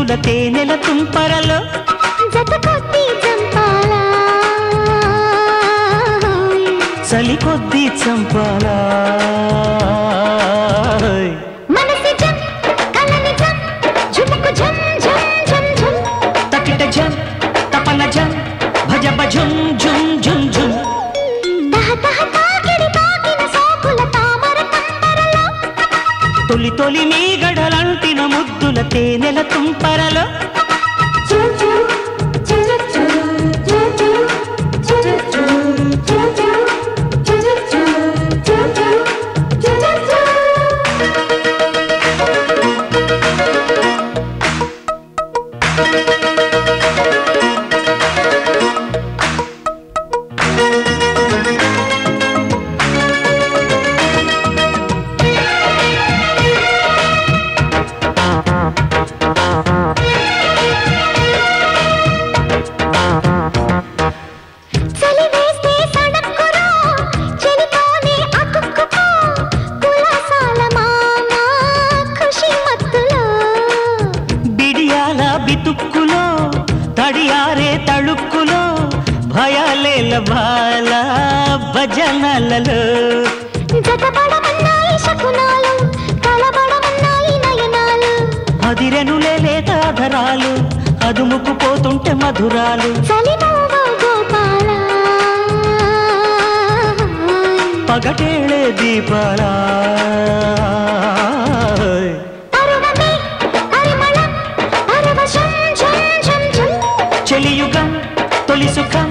ముద్దుల తేనెల తుంపరలో జతకొద్ది చంపాలా చలి కొద్ది చంపాలా మనసి జం కలని జం ఝుముకు ఝం ఝం ఝం ఝం తకిట ఝం తపన ఝం భజ భజుం ఝుం ఝుం ఝుం తహ తహ తాకిడి తాకిన సోకుల తామర తంపరలో తొలి తొలి మీ గడలంటిన ముద్దుల తేనెల తుంపరలో బితుక్కులో తడియారే తళుక్కులో భయాలేల బాల భజనలలో జతపడమన్నాయి శకునాలు కలబడమన్నాయి నయనాలు అదిరెనులే లేతాధరాలు అదుముకుపోతుంటే మధురాలు చలిమోవ గోపాల పగటేళే దీపాలా చెలియుగం తొలి సుఖం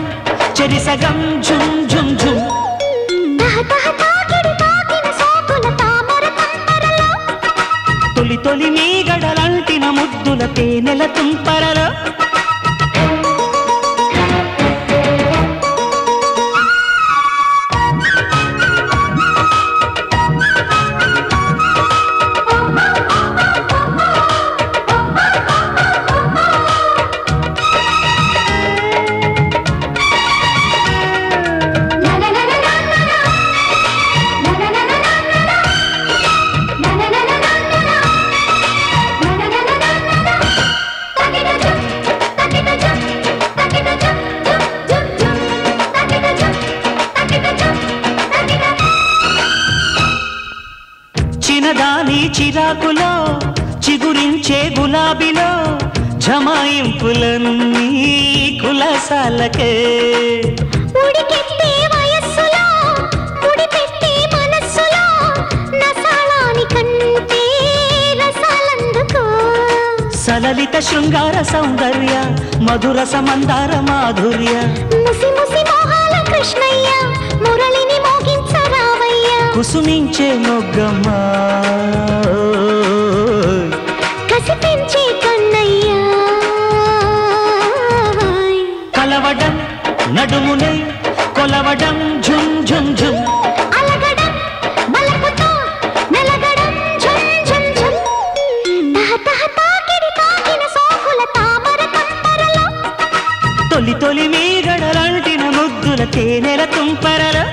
చెరిసగం ఝుం ఝుం ఝుం తహ తహ తాకిడి తాకిన సోకుల తామర తంపరలో తొలి తొలి మీ గడలంటిన ముద్దుల తేనెల తుంపరలో చిన్నదాని చిరాకులో చిగురించే గులాబీలో జమాయింపులన్నీ కులసాలకే ఉడికెత్తే వయస్సులో ముడిపెట్టే మనస్సులో నసాళాని కంటే రసాలందుకో సలలిత శృంగార సౌందర్య మధుర సమందార మాధుర్య ముసి ముసి మోహాల కృష్ణయ్య మురళిని మోగించరావయ్య కుసుమించే మొగ్గమ్మ కసి పెంచే కన్నయ్య కలవడం నడుమునై కొలవడం ఝుం ఝుం ఝుం అలగడం బలపుతో నలగడం ఝుం ఝుం ఝుం తహ తహ తాకిడి తాకిన సోకుల తామర తంపరలో తొలి తొలి మీ గడలంటిన ముద్దుల తేనెల తుంపరలో